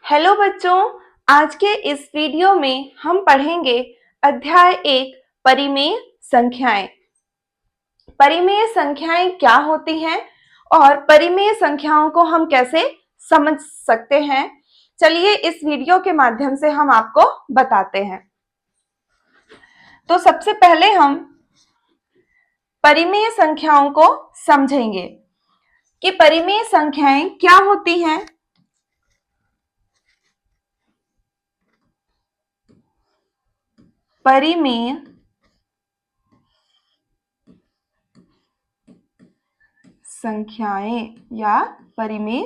Hello बच्चों, आज के इस वीडियो में हम पढ़ेंगे अध्याय 1 परिमेय संख्याएं। परिमेय संख्याएं क्या होती हैं और परिमेय संख्याओं को हम कैसे समझ सकते हैं, चलिए इस वीडियो के माध्यम से हम आपको बताते हैं। तो सबसे पहले हम परिमेय संख्याओं को समझेंगे कि परिमेय संख्याएं क्या होती हैं। परिमेय संख्याएं या परिमेय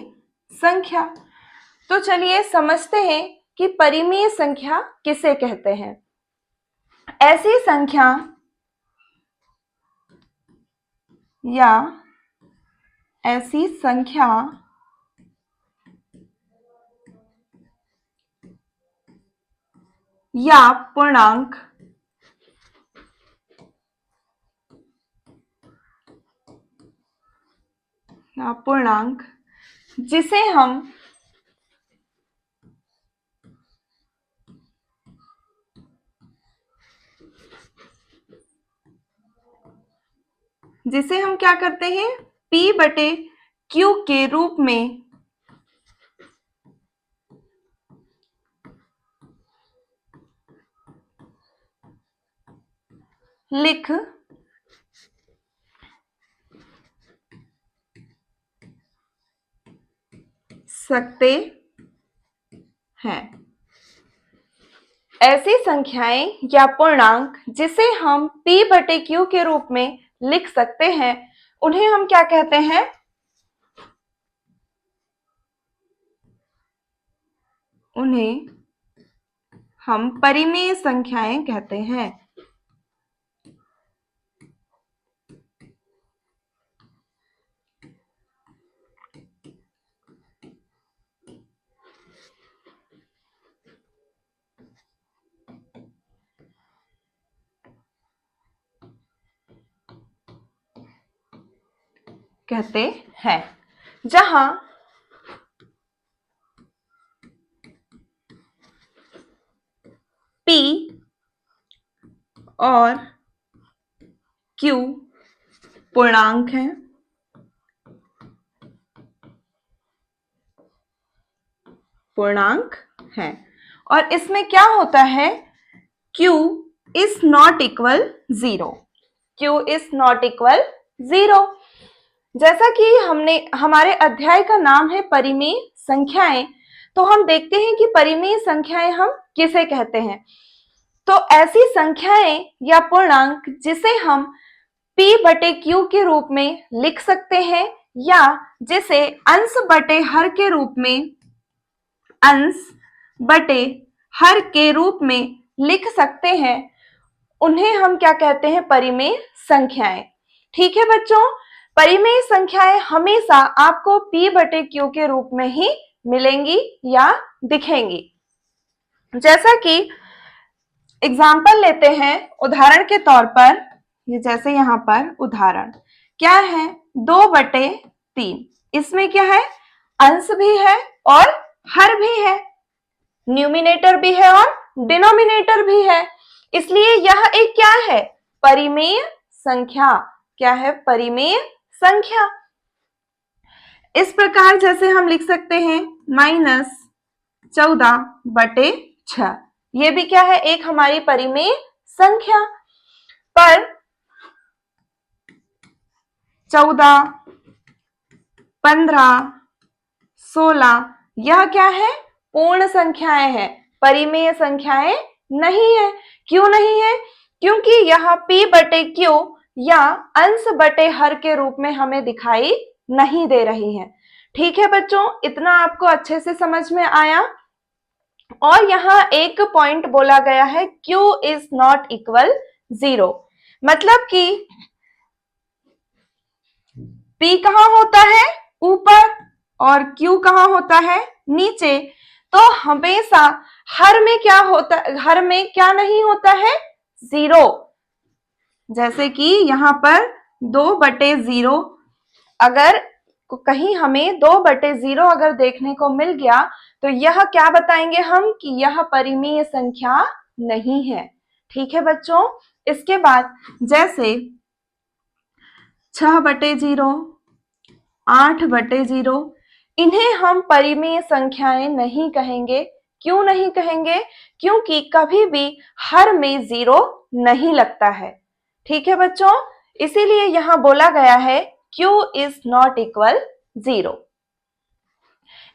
संख्या। तो चलिए समझते हैं कि परिमेय संख्या किसे कहते हैं। ऐसी संख्या या ऐसी संख्या या पूर्णांक जिसे हम क्या करते हैं, P/Q के रूप में लिख सकते हैं। ऐसी संख्याएं या पूर्णांक जिसे हम P/Q के रूप में लिख सकते हैं, उन्हें हम क्या कहते हैं? उन्हें हम परिमेय संख्याएं कहते हैं। जहां P और Q पूर्णांक हैं और इसमें क्या होता है, Q is not equal 0। Q is not equal 0। जैसा कि हमारे अध्याय का नाम है परिमेय संख्याएं, तो हम देखते हैं कि परिमेय संख्याएं हम किसे कहते हैं। तो ऐसी संख्याएं या पूर्णांक जिसे हम P/Q के रूप में लिख सकते हैं या जिसे अंश बटे हर के रूप में लिख सकते हैं, उन्हें हम क्या कहते हैं, परिमेय संख्याएं। ठीक है बच्चों, परिमेय संख्याएं हमेशा आपको P/Q के रूप में ही मिलेंगी या दिखेंगी। जैसा कि एग्जाम्पल लेते हैं, उदाहरण के तौर पर ये जैसे यहाँ पर उदाहरण क्या है, 2/3। इसमें क्या है, अंश भी है और हर भी है, न्यूमिनेटर भी है और डिनोमिनेटर भी है, इसलिए यह एक क्या है, परिमेय संख्या। क्या है, परिमेय संख्या। इस प्रकार जैसे हम लिख सकते हैं -14/6, ये भी क्या है, एक हमारी परिमेय संख्या। पर 14, 15, 16 यह क्या है, पूर्ण संख्याएं हैं, परिमेय संख्याएं नहीं है। क्यों नहीं है? क्योंकि यह P/Q या अंश बटे हर के रूप में हमें दिखाई नहीं दे रही है। ठीक है बच्चों, इतना आपको अच्छे से समझ में आया। और यहाँ एक पॉइंट बोला गया है, Q इज नॉट इक्वल 0, मतलब कि P कहाँ होता है, ऊपर, और Q कहाँ होता है, नीचे। तो हमेशा हर में क्या नहीं होता है, 0। जैसे कि यहाँ पर 2/0, अगर कहीं हमें 2/0 अगर देखने को मिल गया तो यह क्या बताएंगे हम कि यह परिमेय संख्या नहीं है। ठीक है बच्चों। इसके बाद जैसे 6/0, 8/0, इन्हें हम परिमेय संख्याएं नहीं कहेंगे। क्यों नहीं कहेंगे? क्योंकि कभी भी हर में 0 नहीं लगता है। ठीक है बच्चों, इसीलिए यहां बोला गया है q इज नॉट इक्वल 0।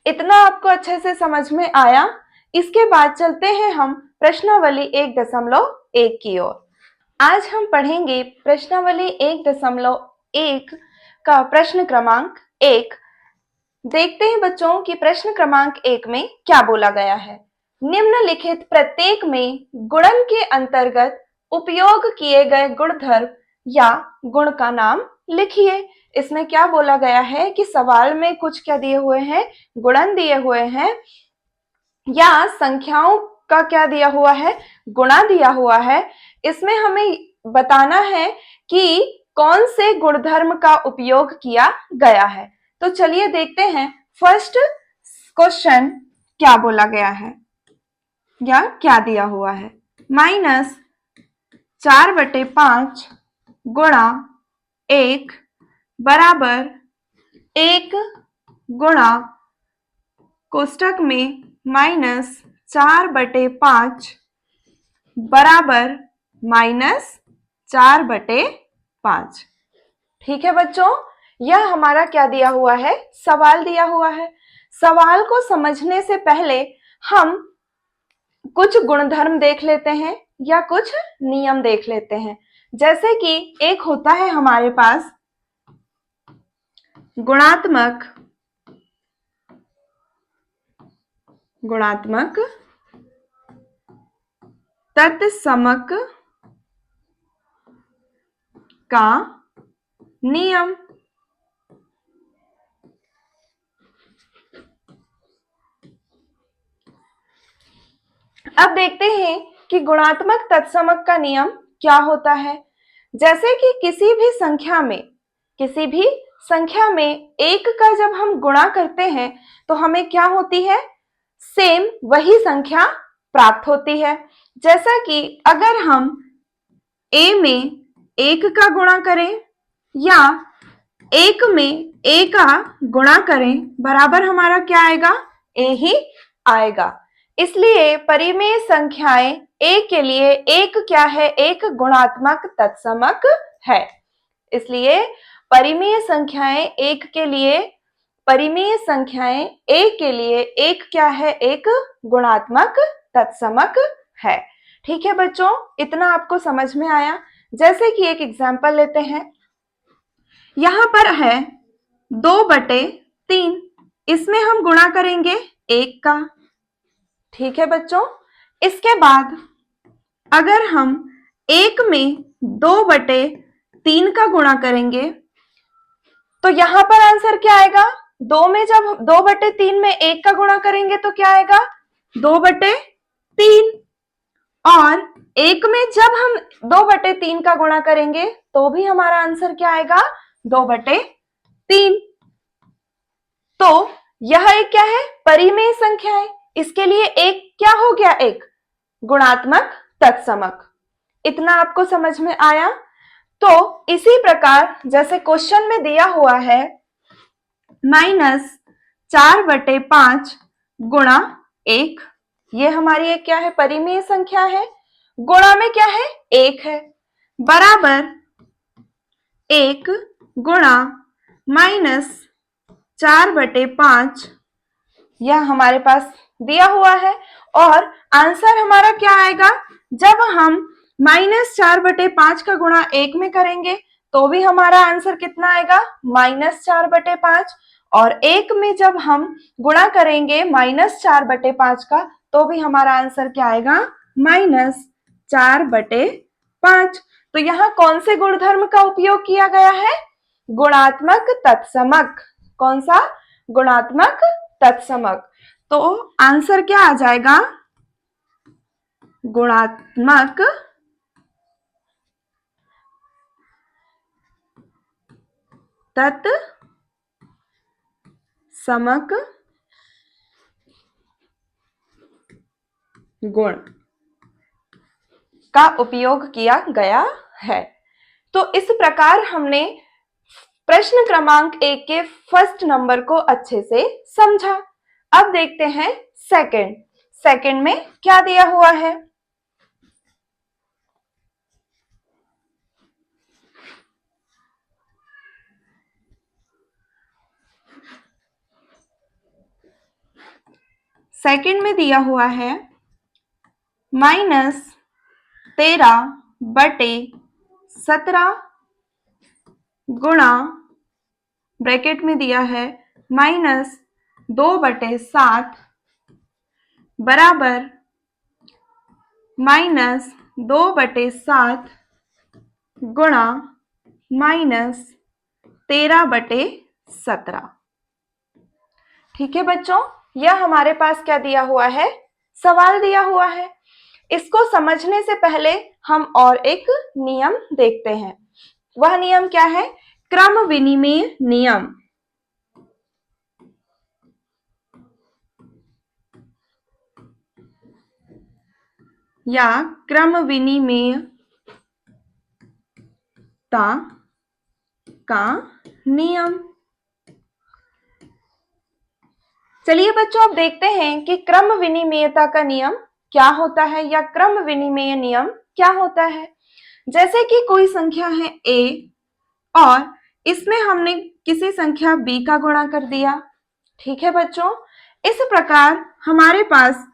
इतना आपको अच्छे से समझ में आया। इसके बाद चलते हैं हम प्रश्नावली 1.1 की ओर। आज हम पढ़ेंगे प्रश्नावली 1.1 का प्रश्न क्रमांक 1। देखते हैं बच्चों कि प्रश्न क्रमांक 1 में क्या बोला गया है। निम्नलिखित प्रत्येक में गुणन के अंतर्गत उपयोग किए गए गुणधर्म या गुण का नाम लिखिए। इसमें क्या बोला गया है कि सवाल में कुछ क्या दिए हुए हैं, गुणन दिए हुए हैं या संख्याओं का क्या दिया हुआ है, गुणा दिया हुआ है। इसमें हमें बताना है कि कौन से गुणधर्म का उपयोग किया गया है। तो चलिए देखते हैं फर्स्ट क्वेश्चन क्या बोला गया है या क्या दिया हुआ है। -4/5 गुणा 1 बराबर 1 गुणा कोष्टक में -4/5 बराबर -4/5। ठीक है बच्चों, यह हमारा क्या दिया हुआ है, सवाल दिया हुआ है। सवाल को समझने से पहले हम कुछ गुणधर्म देख लेते हैं या कुछ नियम देख लेते हैं। जैसे कि एक होता है हमारे पास गुणात्मक तत्समक का नियम। अब देखते हैं कि गुणात्मक तत्समक का नियम क्या होता है। जैसे कि किसी भी संख्या में एक का जब हम गुणा करते हैं तो हमें क्या होती है, सेम वही संख्या प्राप्त होती है। जैसा कि अगर हम a में 1 का गुणा करें या 1 में a का गुणा करें, बराबर हमारा क्या आएगा, a ही आएगा। इसलिए परिमेय संख्याएं a के लिए एक क्या है, एक गुणात्मक तत्समक है। इसलिए परिमेय संख्याएं a के लिए एक क्या है, एक गुणात्मक तत्समक है। ठीक है बच्चों, इतना आपको समझ में आया। जैसे कि एक एग्जाम्पल लेते हैं। यहां पर है 2/3, इसमें हम गुणा करेंगे 1 का। ठीक है बच्चों, इसके बाद अगर हम 1 में 2/3 का गुणा करेंगे तो यहां पर आंसर क्या आएगा, 2 में जब 2/3 में 1 का गुणा करेंगे तो क्या आएगा, 2/3। और 1 में जब हम 2/3 का गुणा करेंगे तो भी हमारा आंसर क्या आएगा, 2/3। तो यह एक क्या है, परिमेय संख्या है। इसके लिए एक क्या हो गया, एक गुणात्मक तत्समक। इतना आपको समझ में आया। तो इसी प्रकार जैसे क्वेश्चन में दिया हुआ है -4/5 गुणा 1, ये हमारी एक क्या है, परिमेय संख्या है। गुणा में क्या है, 1 है, बराबर 1 गुणा -4/5, यह हमारे पास दिया हुआ है। और आंसर हमारा क्या आएगा, जब हम -4/5 का गुणा 1 में करेंगे तो भी हमारा आंसर कितना आएगा, -4/5। और 1 में जब हम गुणा करेंगे -4/5 का तो भी हमारा आंसर क्या आएगा, -4/5। तो यहाँ कौन से गुणधर्म का उपयोग किया गया है, गुणात्मक तत्समक। कौन सा, गुणात्मक तत्समक। तो आंसर क्या आ जाएगा, गुणात्मक तत्समक। समक गुण का उपयोग किया गया है। तो इस प्रकार हमने प्रश्न क्रमांक 1 के फर्स्ट नंबर को अच्छे से समझा। अब देखते हैं सेकंड में क्या दिया हुआ है। सेकंड में दिया हुआ है -13/17 गुणा, ब्रैकेट में दिया है -2/7 बराबर -2/7 गुणा -13/17। ठीक है बच्चों, यह हमारे पास क्या दिया हुआ है, सवाल दिया हुआ है। इसको समझने से पहले हम और एक नियम देखते हैं। वह नियम क्या है, क्रम विनिमय नियम। या क्रम विनिमयता का नियम। चलिए बच्चों, अब देखते हैं कि क्रम विनिमयता का नियम क्या होता है या क्रम विनिमय नियम क्या होता है। जैसे कि कोई संख्या है a और इसमें हमने किसी संख्या b का गुणा कर दिया। ठीक है बच्चों, इस प्रकार हमारे पास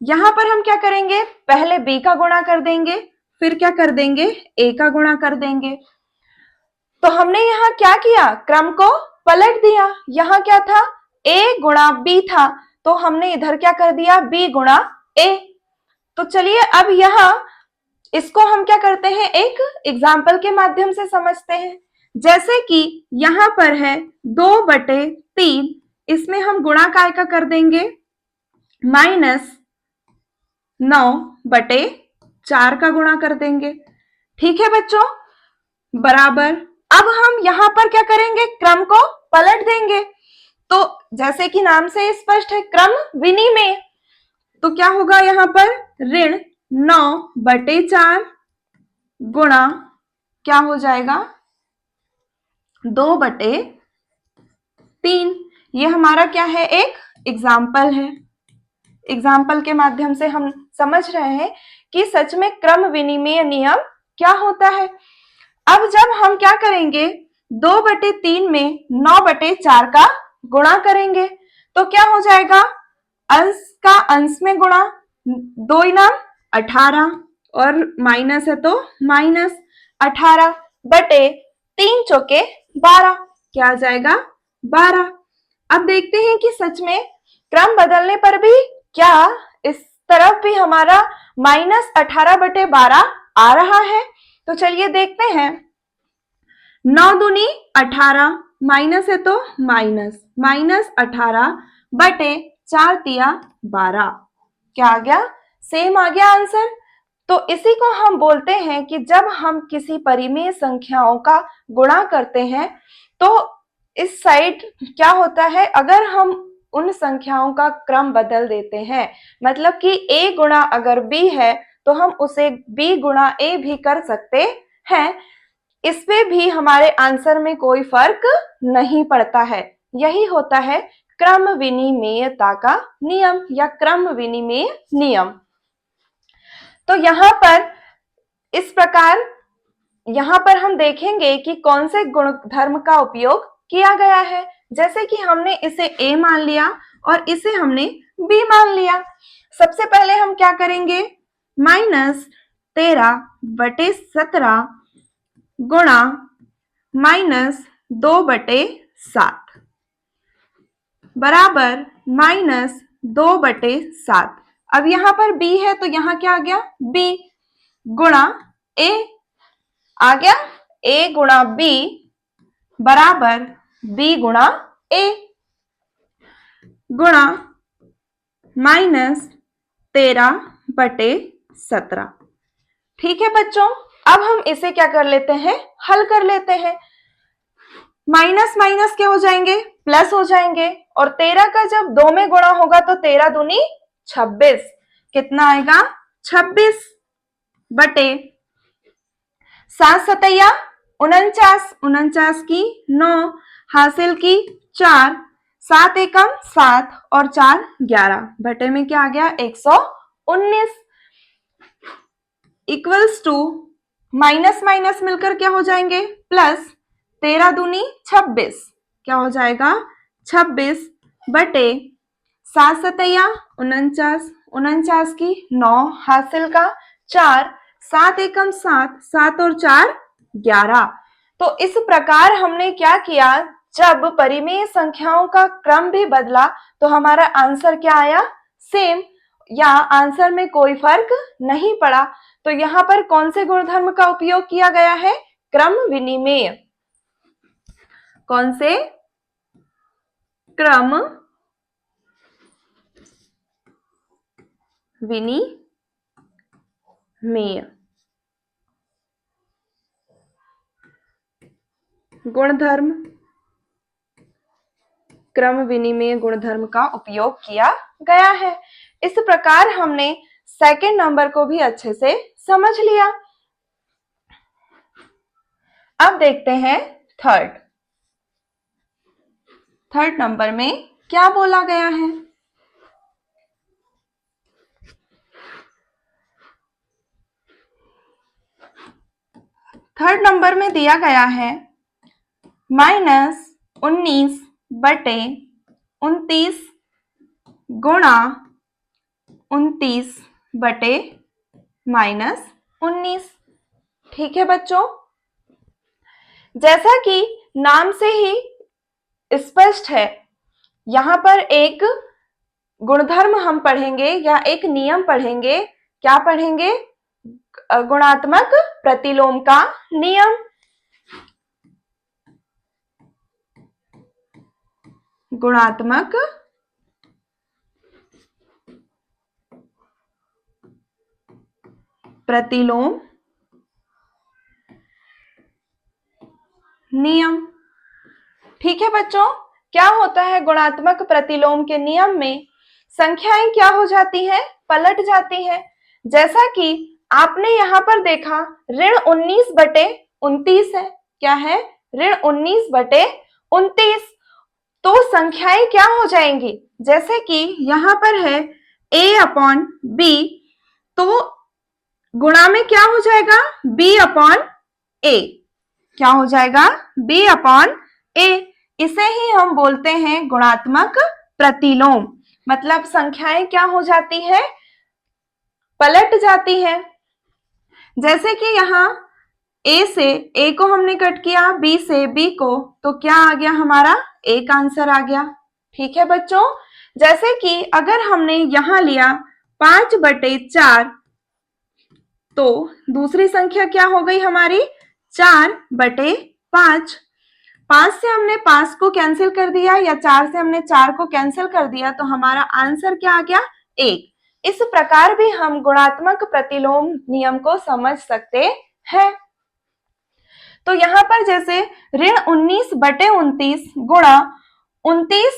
यहां पर हम क्या करेंगे, पहले b का गुणा कर देंगे, फिर क्या कर देंगे, a का गुणा कर देंगे। तो हमने यहाँ क्या किया, क्रम को पलट दिया। यहाँ क्या था, a गुणा b था, तो हमने इधर क्या कर दिया, b गुणा a। तो चलिए अब यहाँ इसको हम क्या करते हैं, एक एग्जाम्पल के माध्यम से समझते हैं। जैसे कि यहाँ पर है 2/3, इसमें हम गुणा काय का कर देंगे, -9/4 का गुणा कर देंगे। ठीक है बच्चों, बराबर अब हम यहाँ पर क्या करेंगे, क्रम को पलट देंगे। तो जैसे कि नाम से स्पष्ट है, क्रम विनिमय, तो क्या होगा यहाँ पर, ऋण 9/4 गुणा क्या हो जाएगा, 2/3। ये हमारा क्या है, एक एग्जाम्पल है। एग्जाम्पल के माध्यम से हम समझ रहे हैं कि सच में क्रम विनिमय नियम क्या होता है। अब जब हम क्या करेंगे, 2/3 में 9/4 का गुणा करेंगे तो क्या हो जाएगा, अंश का अंश में गुणा, 2 नाम 18 और माइनस है तो -18/3 चौके 12, क्या आ जाएगा, 12। अब देखते हैं कि सच में क्रम बदलने पर भी क्या इस तरफ भी हमारा -18/12 आ रहा है। तो चलिए देखते हैं, 9 दूनी 18, माइनस है तो -18/4 तिया 12, क्या आ गया, सेम आ गया आंसर। तो इसी को हम बोलते हैं कि जब हम किसी परिमेय संख्याओं का गुणा करते हैं तो इस साइड क्या होता है, अगर हम उन संख्याओं का क्रम बदल देते हैं, मतलब कि a गुणा अगर b है तो हम उसे b गुणा a भी कर सकते हैं। इसमें भी हमारे आंसर में कोई फर्क नहीं पड़ता है। यही होता है क्रम विनिमयता का नियम या क्रम विनिमय नियम। तो यहाँ पर इस प्रकार यहाँ पर हम देखेंगे कि कौन से गुणधर्म का उपयोग किया गया है। जैसे कि हमने इसे a मान लिया और इसे हमने b मान लिया। सबसे पहले हम क्या करेंगे, -13/17 गुणा -2/7 बराबर -2/7। अब यहाँ पर b है तो यहाँ क्या आ गया, b गुणा a आ गया, a गुणा b बराबर b गुणा a गुणा -13/17। ठीक है बच्चों, अब हम इसे क्या कर लेते हैं, हल कर लेते हैं। माइनस माइनस क्या हो जाएंगे, प्लस हो जाएंगे। और 13 का जब 2 में गुणा होगा तो 13 दूनी 26, कितना आएगा 26 बटे 7 सतैया 49, 49 की 9, हासिल की 4, 7 एकम 7 और 4 11, बटे में क्या आ गया 119, इक्वल्स टू माइनस माइनस मिलकर क्या हो जाएंगे प्लस, 13 दूनी 26, क्या हो जाएगा 26 बटे 7 सतैया 49, 49 की 9, हासिल का 4, 7 एकम 7, 7 और 4 11। तो इस प्रकार हमने क्या किया, जब परिमेय संख्याओं का क्रम भी बदला तो हमारा आंसर क्या आया, सेम, या आंसर में कोई फर्क नहीं पड़ा। तो यहाँ पर कौन से गुणधर्म का उपयोग किया गया है, क्रम विनिमेय। कौन से, क्रम विनिमेय गुणधर्म, क्रम विनिमेय गुणधर्म का उपयोग किया गया है। इस प्रकार हमने सेकंड नंबर को भी अच्छे से समझ लिया। अब देखते हैं थर्ड। थर्ड नंबर में क्या बोला गया है। थर्ड नंबर में दिया गया है -19 बटे 29 गुणा 29 बटे -19। ठीक है बच्चों, जैसा कि नाम से ही स्पष्ट है, यहाँ पर एक गुणधर्म हम पढ़ेंगे या एक नियम पढ़ेंगे। क्या पढ़ेंगे, गुणात्मक प्रतिलोम का नियम। गुणात्मक प्रतिलोम नियम। ठीक है बच्चों, क्या होता है गुणात्मक प्रतिलोम के नियम में, संख्याएं क्या हो जाती हैं, पलट जाती हैं। जैसा कि आपने यहाँ पर देखा -19 बटे 29 है, क्या है -19 बटे 29। तो संख्याएं क्या हो जाएंगी, जैसे कि यहाँ पर है a/b, तो गुणा में क्या हो जाएगा b/a, क्या हो जाएगा b/a। इसे ही हम बोलते हैं गुणात्मक प्रतिलोम, मतलब संख्याएं क्या हो जाती है, पलट जाती है। जैसे कि यहाँ a से a को हमने कट किया, b से b को, तो क्या आ गया हमारा एक आंसर आ गया। ठीक है बच्चों, जैसे कि अगर हमने यहाँ लिया 5/4, तो दूसरी संख्या क्या हो गई हमारी 4/5। 5 से हमने 5 को कैंसिल कर दिया या 4 से हमने 4 को कैंसिल कर दिया, तो हमारा आंसर क्या आ गया 1। इस प्रकार भी हम गुणात्मक प्रतिलोम नियम को समझ सकते हैं। तो यहाँ पर जैसे -19 बटे 29 गुणा 29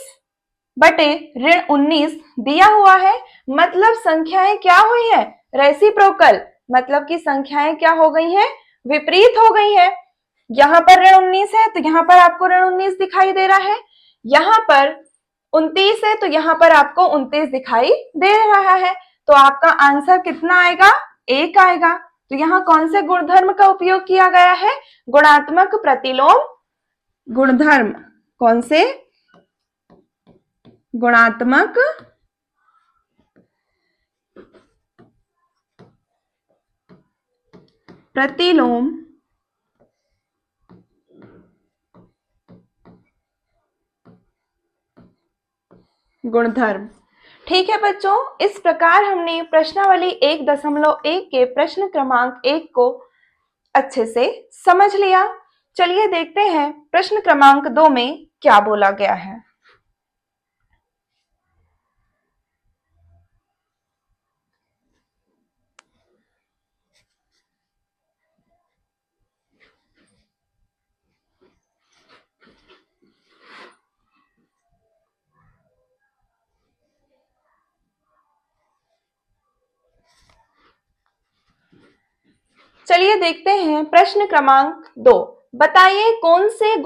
बटे -19 दिया हुआ है, मतलब संख्याएं क्या हुई है, रेसिप्रोकल, मतलब कि संख्याएं क्या हो गई हैं, विपरीत हो गई हैं। यहाँ पर -19 है तो यहाँ पर आपको -19 दिखाई दे रहा है, यहाँ पर 29 है तो यहाँ पर आपको 29 दिखाई दे रहा है। तो आपका आंसर कितना आएगा, 1 आएगा। तो यहाँ कौन से गुणधर्म का उपयोग किया गया है, गुणात्मक प्रतिलोम गुणधर्म। कौन से, गुणात्मक प्रतिलोम गुणधर्म। ठीक है बच्चों, इस प्रकार हमने प्रश्नावली 1.1 के प्रश्न क्रमांक 1 को अच्छे से समझ लिया। चलिए देखते हैं प्रश्न क्रमांक 2 में क्या बोला गया है। चलिए देखते हैं प्रश्न क्रमांक 2। बताइए कौन से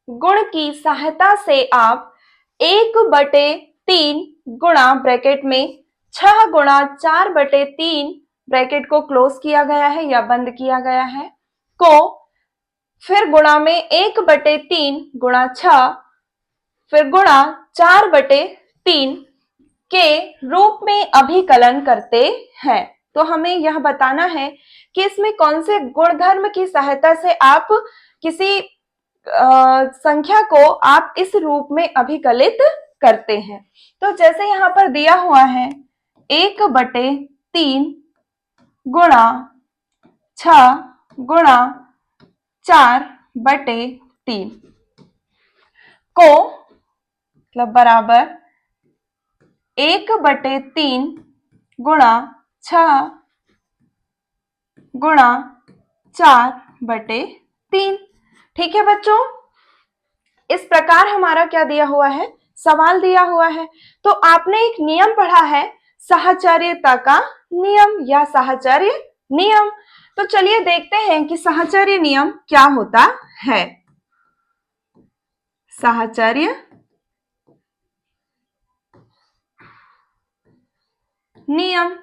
गुण की सहायता से आप 1/3 गुणा ब्रैकेट में 6 गुणा 4/3 ब्रैकेट को क्लोज किया गया है या बंद किया गया है को फिर गुणा में 1/3 गुणा 6 फिर गुणा 4/3 के रूप में अभिकलन करते हैं। तो हमें यह बताना है कि इसमें कौन से गुणधर्म की सहायता से आप किसी संख्या को आप इस रूप में अभिकलित करते हैं। तो जैसे यहाँ पर दिया हुआ है 1/3 गुणा 6 गुणा 4/3 को मतलब बराबर 1/3 गुणा 6 गुणा 4/3। ठीक है बच्चों, इस प्रकार हमारा क्या दिया हुआ है, सवाल दिया हुआ है। तो आपने एक नियम पढ़ा है साहचर्यता का नियम या साहचर्य नियम। तो चलिए देखते हैं कि साहचर्य नियम क्या होता है। साहचर्य नियम,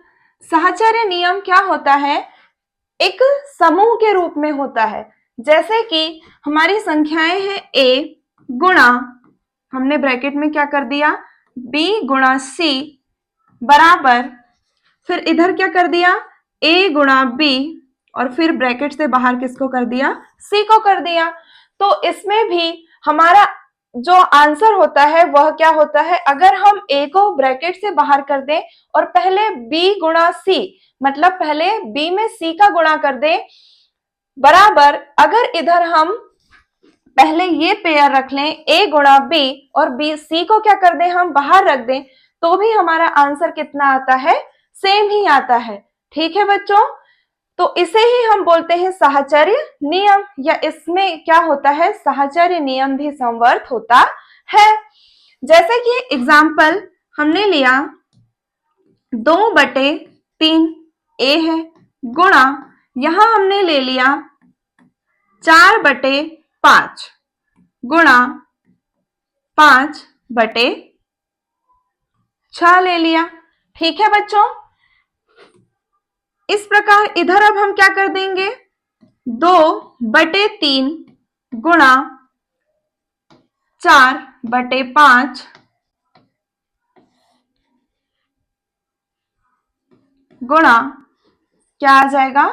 साहचर्य नियम क्या होता है, एक समूह के रूप में होता है। जैसे कि हमारी संख्याएं हैं a गुणा, हमने ब्रैकेट में क्या कर दिया b गुणा c बराबर, फिर इधर क्या कर दिया a गुणा b और फिर ब्रैकेट से बाहर किसको कर दिया, c को कर दिया। तो इसमें भी हमारा जो आंसर होता है वह क्या होता है, अगर हम a को ब्रैकेट से बाहर कर दें और पहले b गुणा c मतलब पहले b में c का गुणा कर दें बराबर, अगर इधर हम पहले ये पेयर रख लें a गुणा b और b c को क्या कर दें हम बाहर रख दें, तो भी हमारा आंसर कितना आता है, सेम ही आता है। ठीक है बच्चों, तो इसे ही हम बोलते हैं साहचर्य नियम, या इसमें क्या होता है साहचर्य नियम भी संवर्त होता है। जैसे कि एग्जाम्पल हमने लिया 2/3 a है गुणा, यहां हमने ले लिया 4/5 गुणा 5/6 ले लिया। ठीक है बच्चों, इस प्रकार इधर अब हम क्या कर देंगे 2/3 गुणा 4/5 गुणा क्या आ जाएगा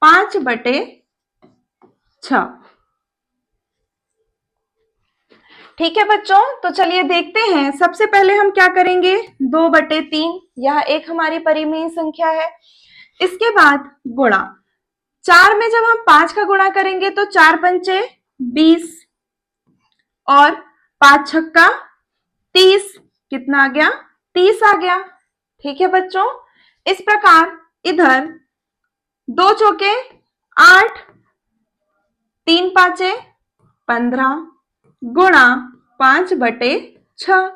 5/6। ठीक है बच्चों, तो चलिए देखते हैं। सबसे पहले हम क्या करेंगे 2/3, यह एक हमारी परिमेय संख्या है। इसके बाद गुणा 4 में जब हम 5 का गुणा करेंगे तो 4 पंचे 20 और 5 छक्का 30, कितना आ गया 30 आ गया। ठीक है बच्चों, इस प्रकार इधर 2 चौके 8, 3 पांचे 15 गुणा 5/6।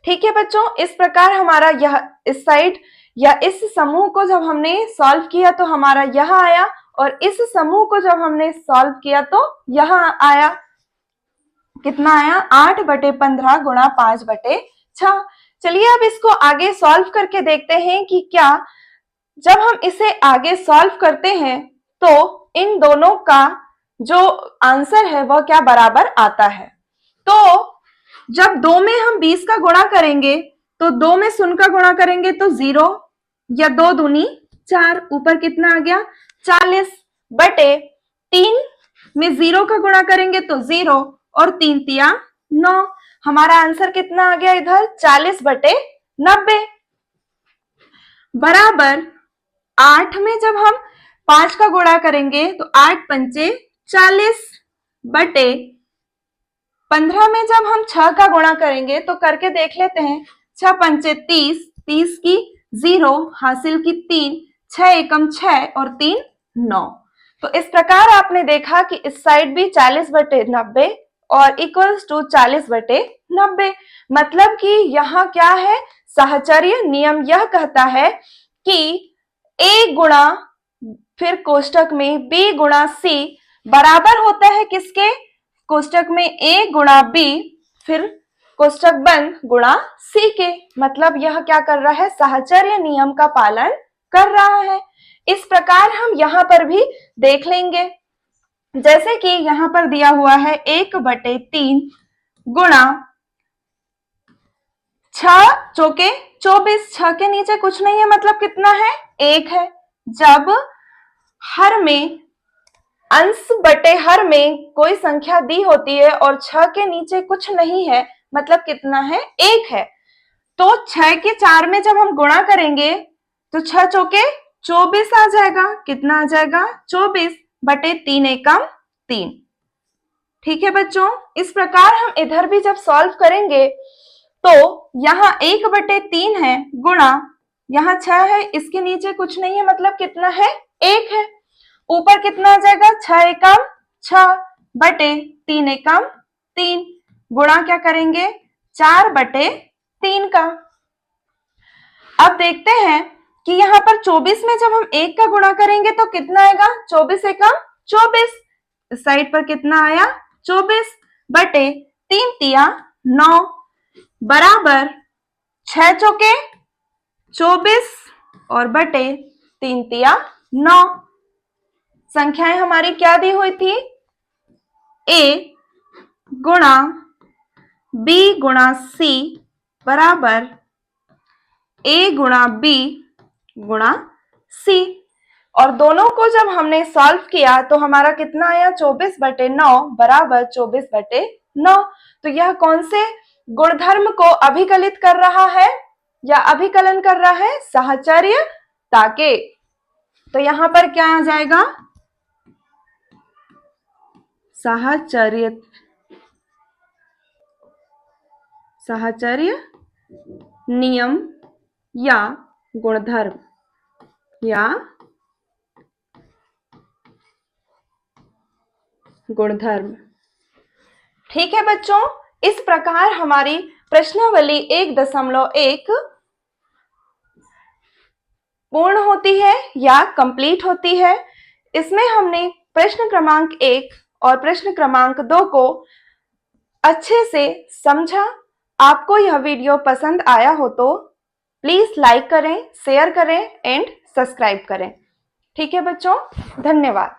ठीक है बच्चों, इस प्रकार हमारा यह इस साइड या इस समूह को जब हमने सॉल्व किया तो हमारा यह आया, और इस समूह को जब हमने सॉल्व किया तो यहां आया, कितना आया 8/15 गुणा 5/6। चलिए अब इसको आगे सॉल्व करके देखते हैं कि क्या जब हम इसे आगे सॉल्व करते हैं तो इन दोनों का जो आंसर है वह क्या बराबर आता है। तो जब 2 में हम 20 का गुणा करेंगे तो 2 में शून्य का गुणा करेंगे तो 0 या 2 दूनी 4, ऊपर कितना आ गया 40/3 में 0 का गुणा करेंगे तो 0 और 3 तिया 9, हमारा आंसर कितना आ गया इधर 40/90 बराबर 8 में जब हम 5 का गुणा करेंगे तो 8 पंचे 40/15 में जब हम 6 का गुणा करेंगे तो करके देख लेते हैं 6 पंचे 30, 30 की 0 हासिल की 3, 6 एकम 6 और 3 9। तो इस प्रकार आपने देखा कि इस साइड भी 40/90 और इक्वल्स टू 40/90, मतलब कि यहाँ क्या है साहचर्य नियम यह कहता है कि a गुणा फिर कोष्टक में b गुणा c बराबर होता है किसके? कोष्टक में a गुणा b फिर कोष्टक बंद गुणा c के। मतलब यह क्या कर रहा है? साहचर्य नियम का पालन कर रहा है। इस प्रकार हम यहाँ पर भी देख लेंगे, जैसे कि यहाँ पर दिया हुआ है 1/3 गुणा 6 चौके 24, 6 के नीचे कुछ नहीं है मतलब कितना है? 1 है। जब हर में अंश बटे हर में कोई संख्या दी होती है और 6 के नीचे कुछ नहीं है मतलब कितना है? 1 है। तो 6 के 4 में जब हम गुणा करेंगे तो 6 चौके 24 आ जाएगा। कितना आ जाएगा? 24/3 एकम 3। ठीक है बच्चों, इस प्रकार हम इधर भी जब सॉल्व करेंगे तो यहाँ 1/3 है गुणा यहाँ 6 है, इसके नीचे कुछ नहीं है मतलब कितना है? 1 है। ऊपर कितना आ जाएगा? 6 एकम 6/3 एकम 3 गुणा क्या करेंगे? 4/3 का। अब देखते हैं कि यहाँ पर 24 में जब हम 1 का गुणा करेंगे तो कितना आएगा? 24 एकम 24। इस साइड पर कितना आया? 24/3 तिया 9 बराबर 6 चौके 24 और बटे 3 तिया 9। संख्याएं हमारी क्या दी हुई थी? a गुणा b गुणा c बराबर a गुणा b गुणा c। और दोनों को जब हमने सॉल्व किया तो हमारा कितना आया? 24/9 बराबर 24/9। तो यह कौन से गुणधर्म को अभिकलित कर रहा है या अभिकलन कर रहा है? साहचर्यता के। तो यहां पर क्या आ जाएगा? साहचर्य नियम या गुणधर्म या गुणधर्म। ठीक है बच्चों, इस प्रकार हमारी प्रश्नावली 1.1 पूर्ण होती है या कंप्लीट होती है। इसमें हमने प्रश्न क्रमांक 1 और प्रश्न क्रमांक 2 को अच्छे से समझा। आपको यह वीडियो पसंद आया हो तो प्लीज लाइक करें, शेयर करें एंड सब्सक्राइब करें। ठीक है बच्चों, धन्यवाद।